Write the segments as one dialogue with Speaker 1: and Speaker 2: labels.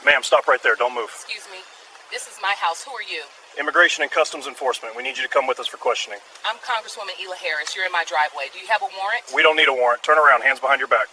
Speaker 1: Ma'am, stop right there. Don't move.
Speaker 2: Excuse me. This is my house. Who are you?
Speaker 1: Immigration and Customs Enforcement. We need you to come with us for questioning.
Speaker 2: I'm Congresswoman Ela Harris. You're in my driveway. Do you have a warrant?
Speaker 1: We don't need a warrant. Turn around. Hands behind your back.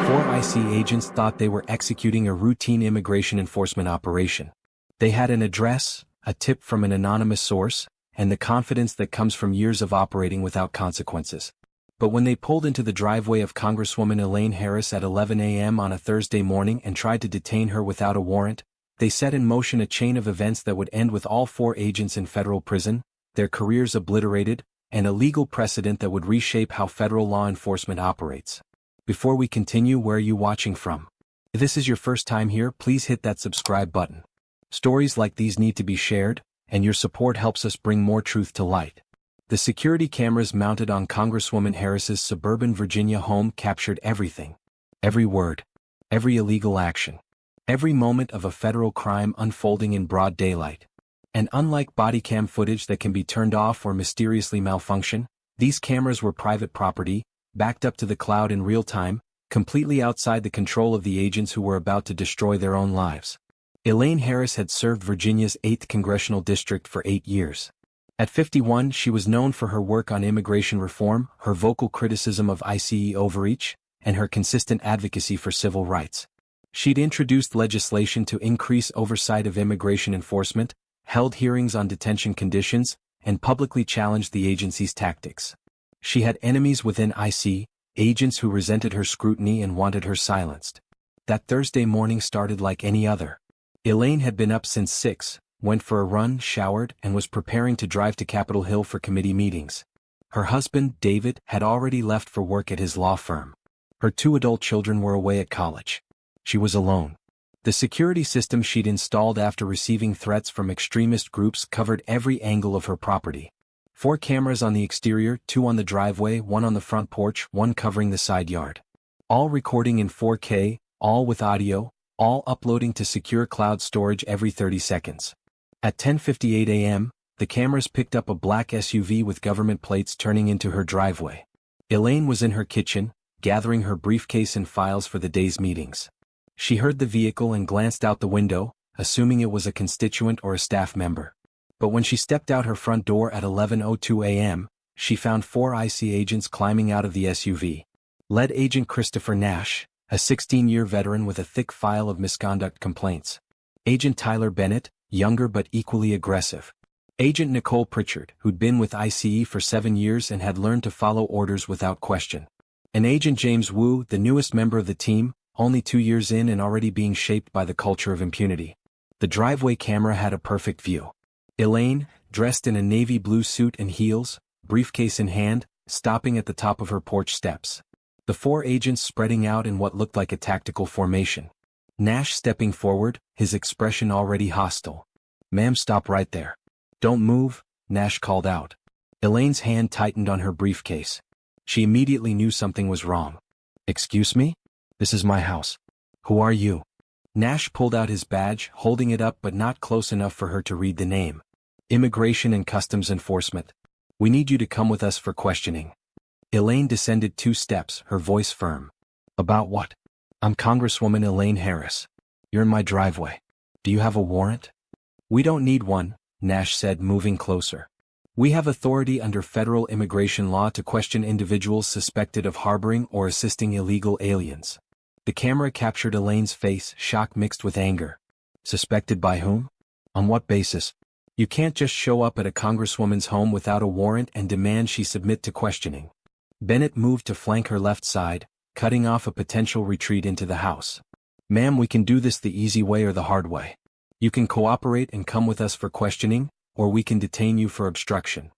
Speaker 3: 4 IC agents thought they were executing a routine immigration enforcement operation. They had an address, a tip from an anonymous source, and the confidence that comes from years of operating without consequences. But when they pulled into the driveway of Congresswoman Elaine Harris at 11 a.m. on a Thursday morning and tried to detain her without a warrant, they set in motion a chain of events that would end with all 4 agents in federal prison, their careers obliterated, and a legal precedent that would reshape how federal law enforcement operates. Before we continue, where are you watching from? If this is your first time here, please hit that subscribe button. Stories like these need to be shared, and your support helps us bring more truth to light. The security cameras mounted on Congresswoman Harris's suburban Virginia home captured everything. Every word. Every illegal action. Every moment of a federal crime unfolding in broad daylight. And unlike bodycam footage that can be turned off or mysteriously malfunction, these cameras were private property, backed up to the cloud in real time, completely outside the control of the agents who were about to destroy their own lives. Elaine Harris had served Virginia's 8th Congressional District for 8 years. At 51, she was known for her work on immigration reform, her vocal criticism of ICE overreach, and her consistent advocacy for civil rights. She'd introduced legislation to increase oversight of immigration enforcement, held hearings on detention conditions, and publicly challenged the agency's tactics. She had enemies within ICE, agents who resented her scrutiny and wanted her silenced. That Thursday morning started like any other. Elaine had been up since 6, went for a run, showered, and was preparing to drive to Capitol Hill for committee meetings. Her husband, David, had already left for work at his law firm. Her 2 adult children were away at college. She was alone. The security system she'd installed after receiving threats from extremist groups covered every angle of her property. 4 cameras on the exterior, 2 on the driveway, 1 on the front porch, 1 covering the side yard. All recording in 4K, all with audio, all uploading to secure cloud storage every 30 seconds. At 10:58 a.m., the cameras picked up a black SUV with government plates turning into her driveway. Elaine was in her kitchen, gathering her briefcase and files for the day's meetings. She heard the vehicle and glanced out the window, assuming it was a constituent or a staff member. But when she stepped out her front door at 11:02 a.m., she found 4 IC agents climbing out of the SUV. Led Agent Christopher Nash, a 16-year veteran with a thick file of misconduct complaints. Agent Tyler Bennett, younger but equally aggressive. Agent Nicole Pritchard, who'd been with ICE for 7 years and had learned to follow orders without question. And Agent James Wu, the newest member of the team, only 2 years in and already being shaped by the culture of impunity. The driveway camera had a perfect view. Elaine, dressed in a navy blue suit and heels, briefcase in hand, stopping at the top of her porch steps. The 4 agents spreading out in what looked like a tactical formation. Nash stepping forward, his expression already hostile. "Ma'am, stop right there. Don't move," Nash called out. Elaine's hand tightened on her briefcase. She immediately knew something was wrong. "Excuse me? This is my house. Who are you?" Nash pulled out his badge, holding it up but not close enough for her to read the name. "Immigration and Customs Enforcement. We need you to come with us for questioning." Elaine descended 2 steps, her voice firm. "About what?" "I'm Congresswoman Elaine Harris. You're in my driveway. Do you have a warrant?" "We don't need one," Nash said, moving closer. "We have authority under federal immigration law to question individuals suspected of harboring or assisting illegal aliens." The camera captured Elaine's face, shock mixed with anger. "Suspected by whom? On what basis? You can't just show up at a congresswoman's home without a warrant and demand she submit to questioning." Bennett moved to flank her left side, cutting off a potential retreat into the house. "Ma'am, we can do this the easy way or the hard way. You can cooperate and come with us for questioning, or we can detain you for obstruction."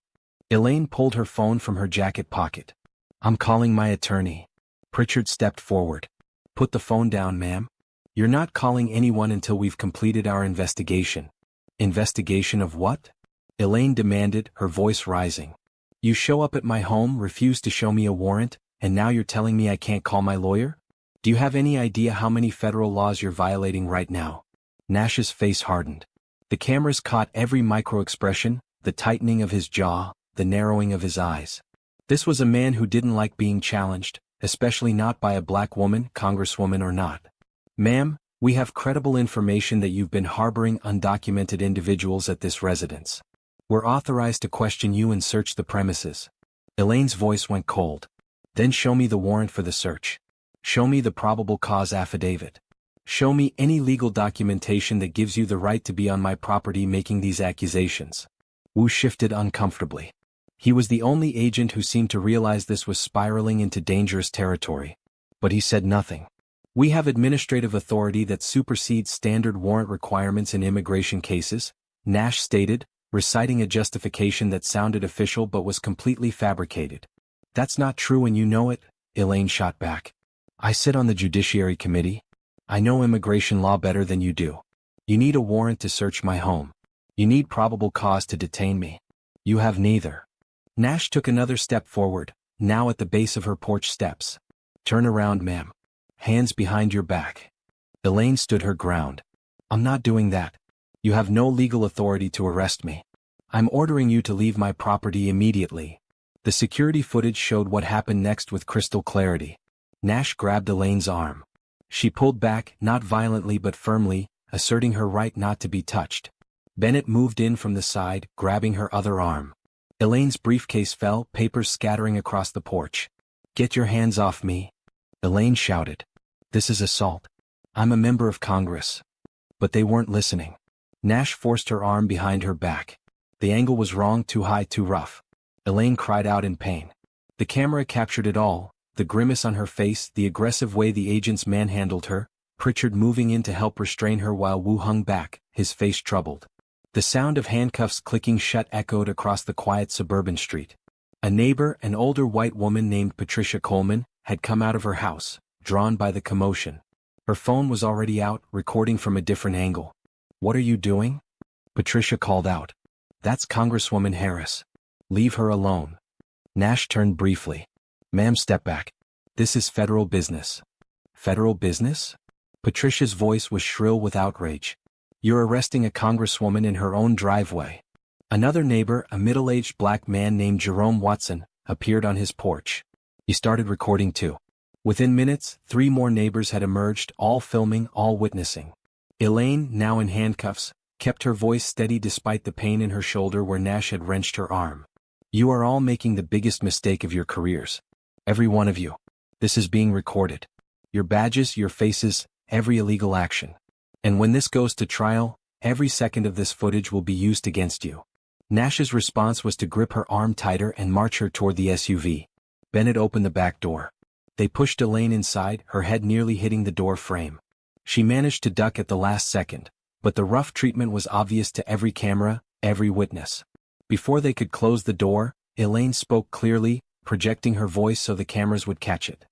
Speaker 3: Elaine pulled her phone from her jacket pocket. "I'm calling my attorney." Pritchard stepped forward. "Put the phone down, ma'am. You're not calling anyone until we've completed our investigation." "Investigation of what?" Elaine demanded, her voice rising. "You show up at my home, refuse to show me a warrant, and now you're telling me I can't call my lawyer? Do you have any idea how many federal laws you're violating right now?" Nash's face hardened. The cameras caught every micro-expression, the tightening of his jaw, the narrowing of his eyes. This was a man who didn't like being challenged, especially not by a black woman, Congresswoman or not. Ma'am, we have credible information that you've been harboring undocumented individuals at this residence. We're authorized to question you and search the premises. Elaine's voice went cold. Then show me the warrant for the search. Show me the probable cause affidavit. Show me any legal documentation that gives you the right to be on my property making these accusations. Wu shifted uncomfortably. He was the only agent who seemed to realize this was spiraling into dangerous territory. But he said nothing. We have administrative authority that supersedes standard warrant requirements in immigration cases, Nash stated, reciting a justification that sounded official but was completely fabricated. That's not true and you know it, Elaine shot back. I sit on the Judiciary Committee. I know immigration law better than you do. You need a warrant to search my home. You need probable cause to detain me. You have neither. Nash took another step forward, now at the base of her porch steps. Turn around, ma'am. Hands behind your back. Elaine stood her ground. I'm not doing that. You have no legal authority to arrest me. I'm ordering you to leave my property immediately. The security footage showed what happened next with crystal clarity. Nash grabbed Elaine's arm. She pulled back, not violently but firmly, asserting her right not to be touched. Bennett moved in from the side, grabbing her other arm. Elaine's briefcase fell, papers scattering across the porch. Get your hands off me. Elaine shouted. This is assault. I'm a member of Congress. But they weren't listening. Nash forced her arm behind her back. The angle was wrong, too high, too rough. Elaine cried out in pain. The camera captured it all, the grimace on her face, the aggressive way the agents manhandled her, Pritchard moving in to help restrain her while Wu hung back, his face troubled. The sound of handcuffs clicking shut echoed across the quiet suburban street. A neighbor, an older white woman named Patricia Coleman, had come out of her house, drawn by the commotion. Her phone was already out, recording from a different angle. What are you doing? Patricia called out. That's Congresswoman Harris. Leave her alone. Nash turned briefly. Ma'am, step back. This is federal business. Federal business? Patricia's voice was shrill with outrage. You're arresting a congresswoman in her own driveway. Another neighbor, a middle-aged black man named Jerome Watson, appeared on his porch. He started recording too. Within minutes, 3 more neighbors had emerged, all filming, all witnessing. Elaine, now in handcuffs, kept her voice steady despite the pain in her shoulder where Nash had wrenched her arm. You are all making the biggest mistake of your careers. Every one of you. This is being recorded. Your badges, your faces, every illegal action. And when this goes to trial, every second of this footage will be used against you. Nash's response was to grip her arm tighter and march her toward the SUV. Bennett opened the back door. They pushed Elaine inside, her head nearly hitting the door frame. She managed to duck at the last second, but the rough treatment was obvious to every camera, every witness. Before they could close the door, Elaine spoke clearly, projecting her voice so the cameras would catch it.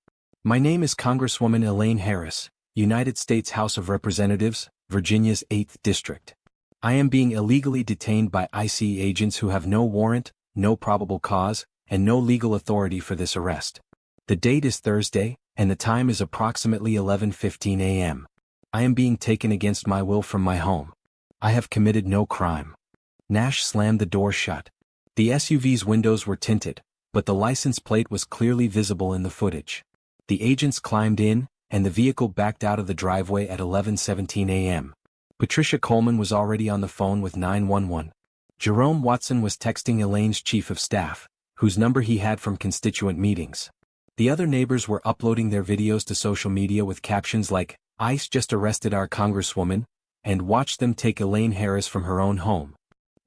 Speaker 3: My name is Congresswoman Elaine Harris, United States House of Representatives, Virginia's 8th District. I am being illegally detained by ICE agents who have no warrant, no probable cause, and no legal authority for this arrest. The date is Thursday, and the time is approximately 11:15 a.m. I am being taken against my will from my home. I have committed no crime. Nash slammed the door shut. The SUV's windows were tinted, but the license plate was clearly visible in the footage. The agents climbed in, and the vehicle backed out of the driveway at 11:17 a.m. Patricia Coleman was already on the phone with 911. Jerome Watson was texting Elaine's chief of staff, whose number he had from constituent meetings. The other neighbors were uploading their videos to social media with captions like, ICE just arrested our congresswoman, and watched them take Elaine Harris from her own home.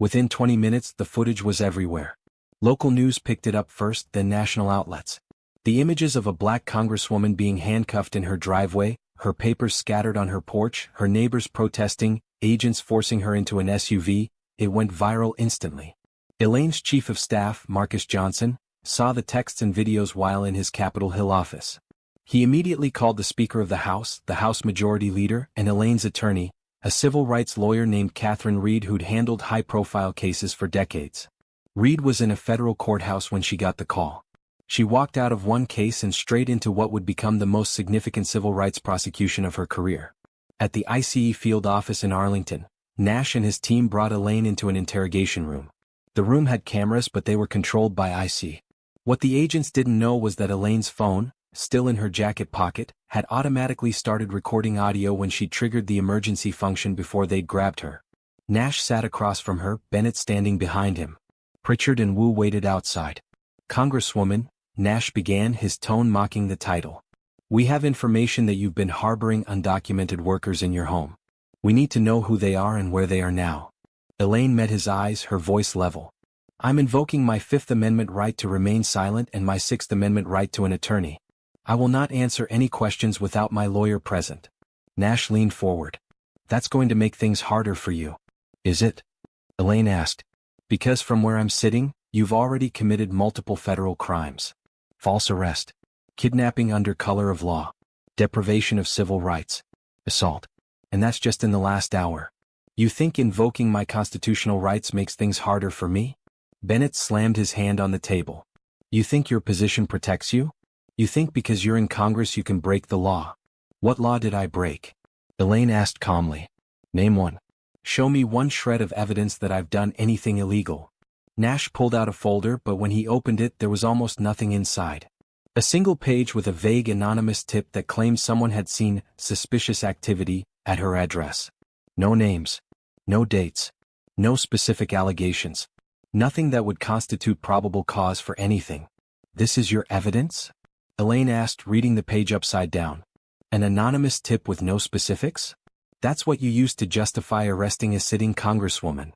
Speaker 3: Within 20 minutes, the footage was everywhere. Local news picked it up first, then national outlets. The images of a black congresswoman being handcuffed in her driveway, her papers scattered on her porch, her neighbors protesting, agents forcing her into an SUV, it went viral instantly. Elaine's chief of staff, Marcus Johnson, saw the texts and videos while in his Capitol Hill office. He immediately called the Speaker of the House Majority Leader, and Elaine's attorney, a civil rights lawyer named Catherine Reed who'd handled high-profile cases for decades. Reed was in a federal courthouse when she got the call. She walked out of one case and straight into what would become the most significant civil rights prosecution of her career. At the ICE field office in Arlington, Nash and his team brought Elaine into an interrogation room. The room had cameras, but they were controlled by ICE. What the agents didn't know was that Elaine's phone, still in her jacket pocket, had automatically started recording audio when she triggered the emergency function before they'd grabbed her. Nash sat across from her, Bennett standing behind him. Pritchard and Wu waited outside. "Congresswoman," Nash began, his tone mocking the title. "We have information that you've been harboring undocumented workers in your home. We need to know who they are and where they are now." Elaine met his eyes, her voice level. "I'm invoking my Fifth Amendment right to remain silent and my Sixth Amendment right to an attorney. I will not answer any questions without my lawyer present." Nash leaned forward. "That's going to make things harder for you. Is it?" Elaine asked. "Because from where I'm sitting, you've already committed multiple federal crimes. False arrest, kidnapping under color of law, deprivation of civil rights, assault. And that's just in the last hour. You think invoking my constitutional rights makes things harder for me?" Bennett slammed his hand on the table. "You think your position protects you? You think because you're in Congress you can break the law? What law did I break?" Elaine asked calmly. "Name one. Show me one shred of evidence that I've done anything illegal." Nash pulled out a folder, but when he opened it there was almost nothing inside. A single page with a vague anonymous tip that claimed someone had seen suspicious activity at her address. No names. No dates. No specific allegations. Nothing that would constitute probable cause for anything. "This is your evidence?" Elaine asked, reading the page upside down. "An anonymous tip with no specifics? That's what you used to justify arresting a sitting congresswoman."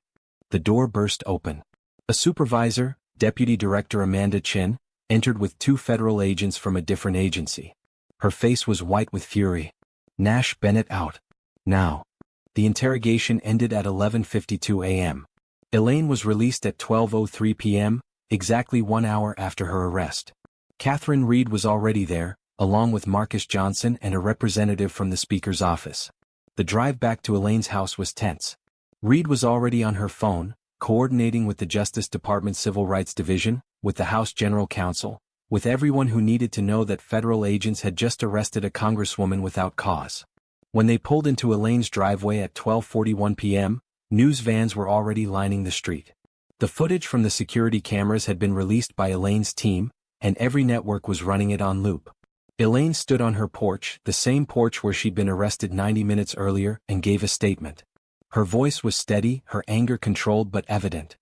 Speaker 3: The door burst open. A supervisor, Deputy Director Amanda Chin, entered with two federal agents from a different agency. Her face was white with fury. "Nash, Bennett out. Now." The interrogation ended at 11:52 a.m. Elaine was released at 12:03 p.m., exactly 1 hour after her arrest. Catherine Reed was already there, along with Marcus Johnson and a representative from the Speaker's office. The drive back to Elaine's house was tense. Reed was already on her phone, coordinating with the Justice Department Civil Rights Division, with the House General Counsel, with everyone who needed to know that federal agents had just arrested a congresswoman without cause. When they pulled into Elaine's driveway at 12:41 p.m., news vans were already lining the street. The footage from the security cameras had been released by Elaine's team, and every network was running it on loop. Elaine stood on her porch, the same porch where she'd been arrested 90 minutes earlier, and gave a statement. Her voice was steady, her anger controlled but evident.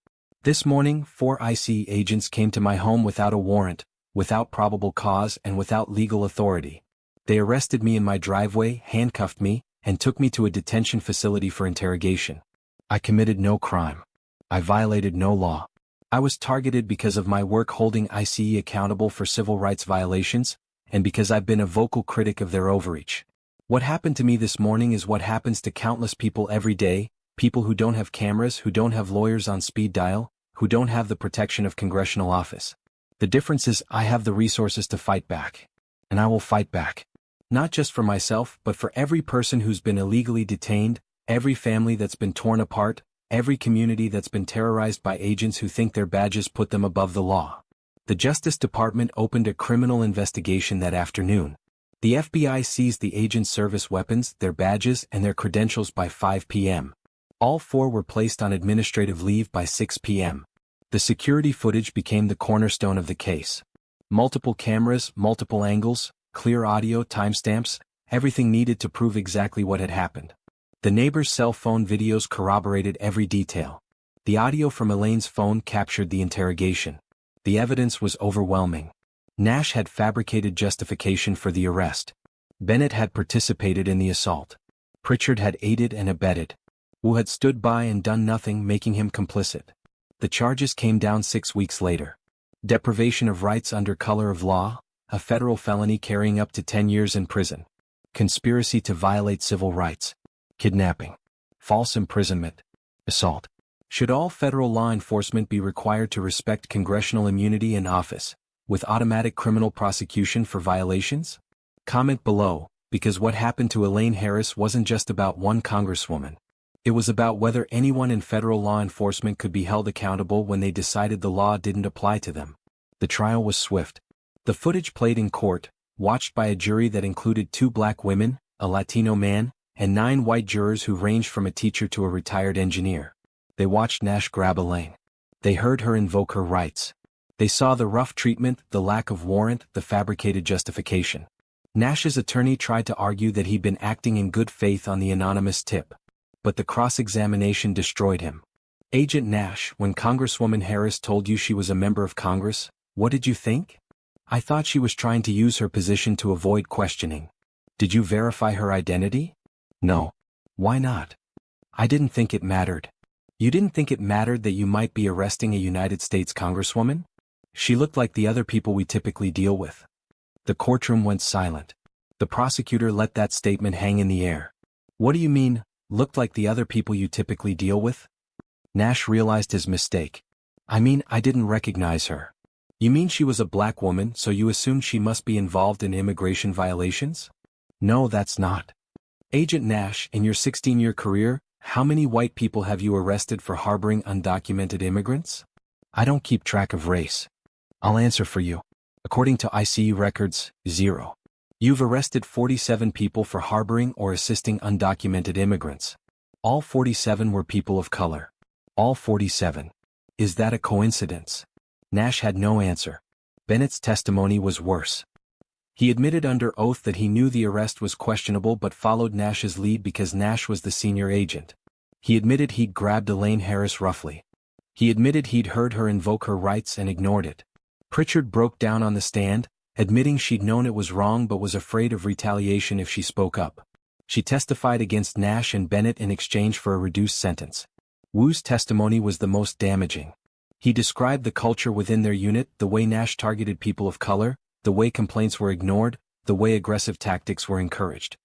Speaker 3: "This morning, 4 IC agents came to my home without a warrant, without probable cause and without legal authority. They arrested me in my driveway, handcuffed me, and took me to a detention facility for interrogation. I committed no crime. I violated no law. I was targeted because of my work holding ICE accountable for civil rights violations, and because I've been a vocal critic of their overreach. What happened to me this morning is what happens to countless people every day, people who don't have cameras, who don't have lawyers on speed dial, who don't have the protection of congressional office. The difference is I have the resources to fight back. And I will fight back. Not just for myself, but for every person who's been illegally detained, every family that's been torn apart, every community that's been terrorized by agents who think their badges put them above the law." The Justice Department opened a criminal investigation that afternoon. The FBI seized the agents' service weapons, their badges, and their credentials by 5 p.m. All 4 were placed on administrative leave by 6 p.m. The security footage became the cornerstone of the case. Multiple cameras, multiple angles, clear audio, timestamps, everything needed to prove exactly what had happened. The neighbor's cell phone videos corroborated every detail. The audio from Elaine's phone captured the interrogation. The evidence was overwhelming. Nash had fabricated justification for the arrest. Bennett had participated in the assault. Pritchard had aided and abetted. Wu had stood by and done nothing, making him complicit. The charges came down 6 weeks later. Deprivation of rights under color of law, a federal felony carrying up to 10 years in prison. Conspiracy to violate civil rights. Kidnapping. False imprisonment. Assault. Should all federal law enforcement be required to respect congressional immunity in office, with automatic criminal prosecution for violations? Comment below, because what happened to Elaine Harris wasn't just about one congresswoman. It was about whether anyone in federal law enforcement could be held accountable when they decided the law didn't apply to them. The trial was swift. The footage played in court, watched by a jury that included 2 black women, a Latino man, and 9 white jurors who ranged from a teacher to a retired engineer. They watched Nash grab Elaine. They heard her invoke her rights. They saw the rough treatment, the lack of warrant, the fabricated justification. Nash's attorney tried to argue that he'd been acting in good faith on the anonymous tip. But the cross-examination destroyed him. Agent Nash, when Congresswoman Harris told you she was a member of Congress, what did you think? I thought she was trying to use her position to avoid questioning. Did you verify her identity? No. Why not? I didn't think it mattered. You didn't think it mattered that you might be arresting a United States Congresswoman? She looked like the other people we typically deal with. The courtroom went silent. The prosecutor let that statement hang in the air. What do you mean, looked like the other people you typically deal with? Nash realized his mistake. I mean, I didn't recognize her. You mean she was a black woman, so you assumed she must be involved in immigration violations? No, that's not. Agent Nash, in your 16-year career, how many white people have you arrested for harboring undocumented immigrants? I don't keep track of race. I'll answer for you. According to ICE records, 0. You've arrested 47 people for harboring or assisting undocumented immigrants. All 47 were people of color. All 47. Is that a coincidence? Nash had no answer. Bennett's testimony was worse. He admitted under oath that he knew the arrest was questionable but followed Nash's lead because Nash was the senior agent. He admitted he'd grabbed Elaine Harris roughly. He admitted he'd heard her invoke her rights and ignored it. Pritchard broke down on the stand, admitting she'd known it was wrong but was afraid of retaliation if she spoke up. She testified against Nash and Bennett in exchange for a reduced sentence. Wu's testimony was the most damaging. He described the culture within their unit, the way Nash targeted people of color, the way complaints were ignored, the way aggressive tactics were encouraged.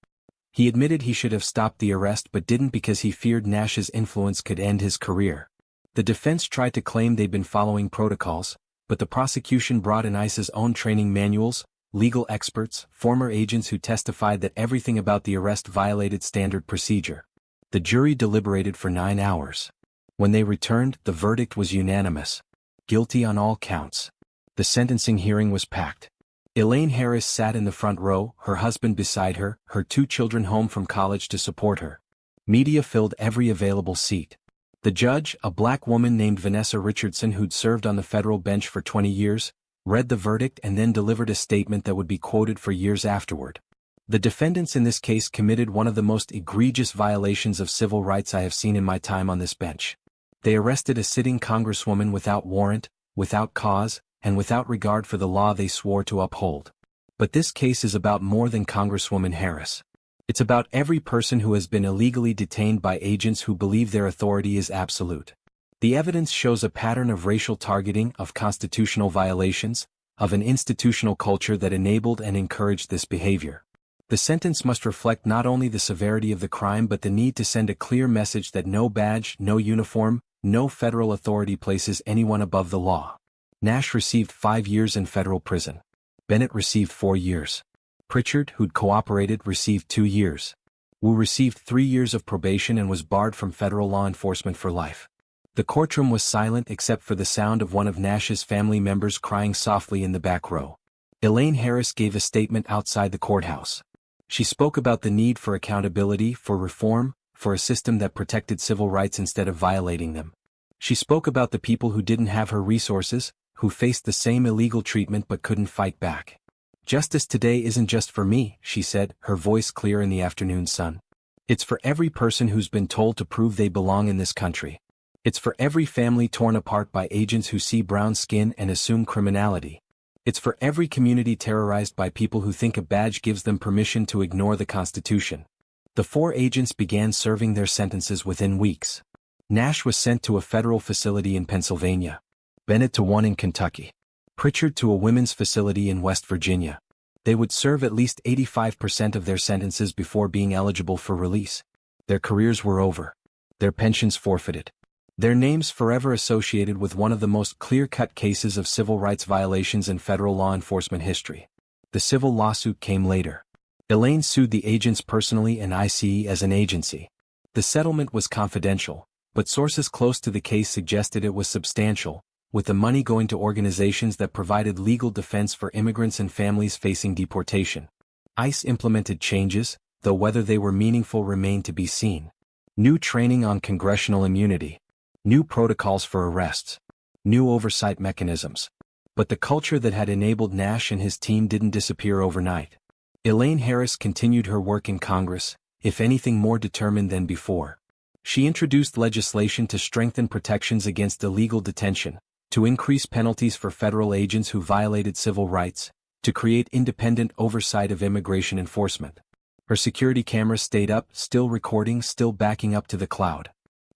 Speaker 3: He admitted he should have stopped the arrest but didn't because he feared Nash's influence could end his career. The defense tried to claim they'd been following protocols, but the prosecution brought in ICE's own training manuals, legal experts, former agents who testified that everything about the arrest violated standard procedure. The jury deliberated for 9 hours. When they returned, the verdict was unanimous. Guilty on all counts. The sentencing hearing was packed. Elaine Harris sat in the front row, her husband beside her, her 2 children home from college to support her. Media filled every available seat. The judge, a black woman named Vanessa Richardson who'd served on the federal bench for 20 years, read the verdict and then delivered a statement that would be quoted for years afterward. The defendants in this case committed one of the most egregious violations of civil rights I have seen in my time on this bench. They arrested a sitting congresswoman without warrant, without cause, and without regard for the law they swore to uphold. But this case is about more than Congresswoman Harris. It's about every person who has been illegally detained by agents who believe their authority is absolute. The evidence shows a pattern of racial targeting, of constitutional violations, of an institutional culture that enabled and encouraged this behavior. The sentence must reflect not only the severity of the crime but the need to send a clear message that no badge, no uniform, no federal authority places anyone above the law. Nash received 5 years in federal prison. Bennett received 4 years. Pritchard, who'd cooperated, received 2 years. Wu received 3 years of probation and was barred from federal law enforcement for life. The courtroom was silent except for the sound of one of Nash's family members crying softly in the back row. Elaine Harris gave a statement outside the courthouse. She spoke about the need for accountability, for reform, for a system that protected civil rights instead of violating them. She spoke about the people who didn't have her resources, who faced the same illegal treatment but couldn't fight back. Justice today isn't just for me, she said, her voice clear in the afternoon sun. It's for every person who's been told to prove they belong in this country. It's for every family torn apart by agents who see brown skin and assume criminality. It's for every community terrorized by people who think a badge gives them permission to ignore the Constitution. The 4 agents began serving their sentences within weeks. Nash was sent to a federal facility in Pennsylvania. Bennett to one in Kentucky. Pritchard to a women's facility in West Virginia. They would serve at least 85% of their sentences before being eligible for release. Their careers were over. Their pensions forfeited. Their names forever associated with one of the most clear-cut cases of civil rights violations in federal law enforcement history. The civil lawsuit came later. Elaine sued the agents personally and ICE as an agency. The settlement was confidential, but sources close to the case suggested it was substantial, with the money going to organizations that provided legal defense for immigrants and families facing deportation. ICE implemented changes, though whether they were meaningful remained to be seen. New training on congressional immunity. New protocols for arrests. New oversight mechanisms. But the culture that had enabled Nash and his team didn't disappear overnight. Elaine Harris continued her work in Congress, if anything more determined than before. She introduced legislation to strengthen protections against illegal detention, to increase penalties for federal agents who violated civil rights, to create independent oversight of immigration enforcement. Her security cameras stayed up, still recording, still backing up to the cloud.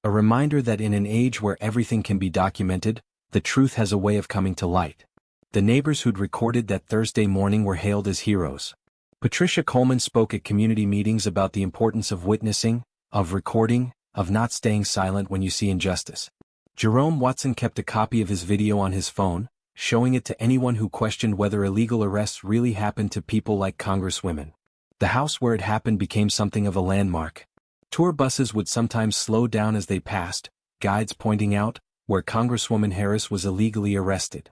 Speaker 3: A reminder that in an age where everything can be documented, the truth has a way of coming to light. The neighbors who'd recorded that Thursday morning were hailed as heroes. Patricia Coleman spoke at community meetings about the importance of witnessing, of recording, of not staying silent when you see injustice. Jerome Watson kept a copy of his video on his phone, showing it to anyone who questioned whether illegal arrests really happened to people like Congresswomen. The house where it happened became something of a landmark. Tour buses would sometimes slow down as they passed, guides pointing out where Congresswoman Harris was illegally arrested.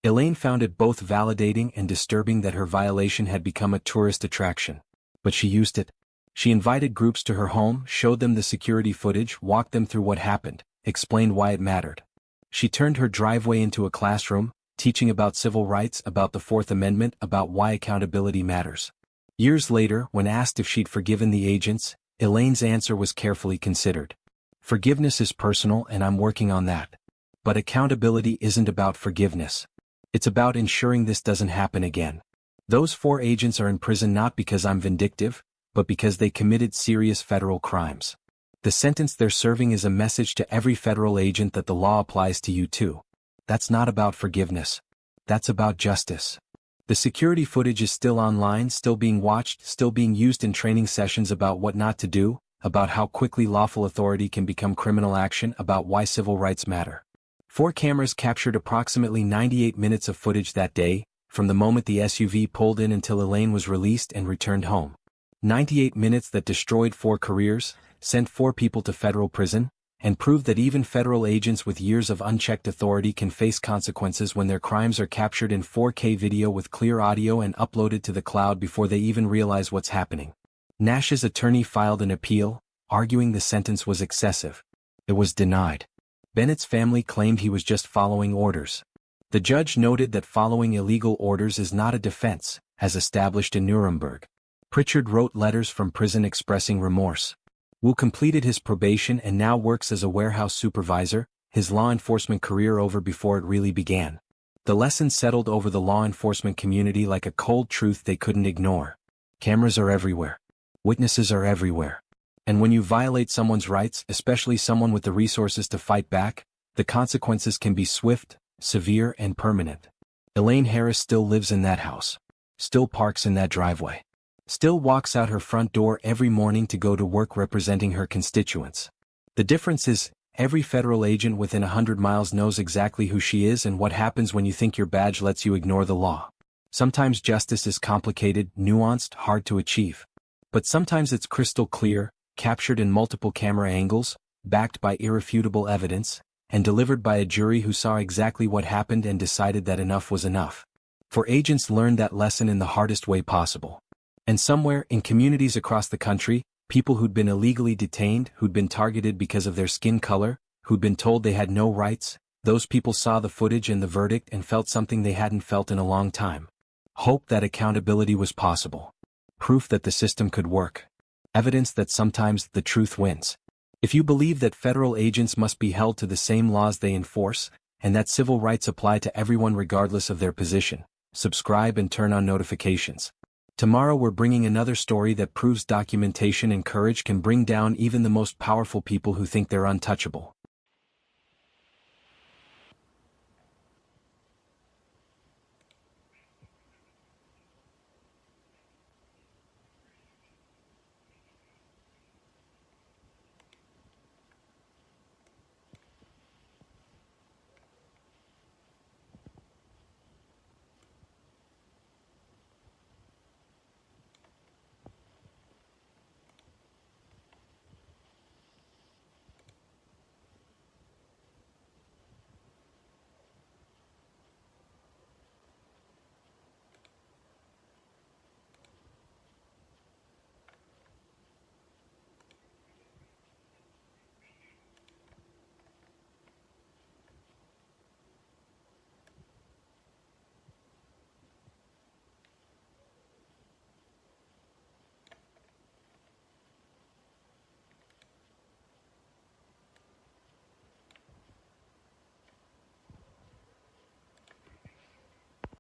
Speaker 3: Elaine found it both validating and disturbing that her violation had become a tourist attraction. But she used it. She invited groups to her home, showed them the security footage, walked them through what happened, explained why it mattered. She turned her driveway into a classroom, teaching about civil rights, about the Fourth Amendment, about why accountability matters. Years later, when asked if she'd forgiven the agents, Elaine's answer was carefully considered. Forgiveness is personal and I'm working on that. But accountability isn't about forgiveness. It's about ensuring this doesn't happen again. Those 4 agents are in prison not because I'm vindictive, but because they committed serious federal crimes. The sentence they're serving is a message to every federal agent that the law applies to you too. That's not about forgiveness. That's about justice. The security footage is still online, still being watched, still being used in training sessions about what not to do, about how quickly lawful authority can become criminal action, about why civil rights matter. 4 cameras captured approximately 98 minutes of footage that day, from the moment the SUV pulled in until Elaine was released and returned home. 98 minutes that destroyed 4 careers, sent 4 people to federal prison, and proved that even federal agents with years of unchecked authority can face consequences when their crimes are captured in 4K video with clear audio and uploaded to the cloud before they even realize what's happening. Nash's attorney filed an appeal, arguing the sentence was excessive. It was denied. Bennett's family claimed he was just following orders. The judge noted that following illegal orders is not a defense, as established in Nuremberg. Pritchard wrote letters from prison expressing remorse. Wu completed his probation and now works as a warehouse supervisor, his law enforcement career over before it really began. The lesson settled over the law enforcement community like a cold truth they couldn't ignore. Cameras are everywhere. Witnesses are everywhere. And when you violate someone's rights, especially someone with the resources to fight back, the consequences can be swift, severe, and permanent. Elaine Harris still lives in that house. Still parks in that driveway. Still walks out her front door every morning to go to work representing her constituents. The difference is, every federal agent within 100 miles knows exactly who she is and what happens when you think your badge lets you ignore the law. Sometimes justice is complicated, nuanced, hard to achieve. But sometimes it's crystal clear, captured in multiple camera angles, backed by irrefutable evidence, and delivered by a jury who saw exactly what happened and decided that enough was enough. For agents learned that lesson in the hardest way possible. And somewhere, in communities across the country, people who'd been illegally detained, who'd been targeted because of their skin color, who'd been told they had no rights, those people saw the footage and the verdict and felt something they hadn't felt in a long time. Hope that accountability was possible. Proof that the system could work. Evidence that sometimes the truth wins. If you believe that federal agents must be held to the same laws they enforce, and that civil rights apply to everyone regardless of their position, subscribe and turn on notifications. Tomorrow we're bringing another story that proves documentation and courage can bring down even the most powerful people who think they're untouchable.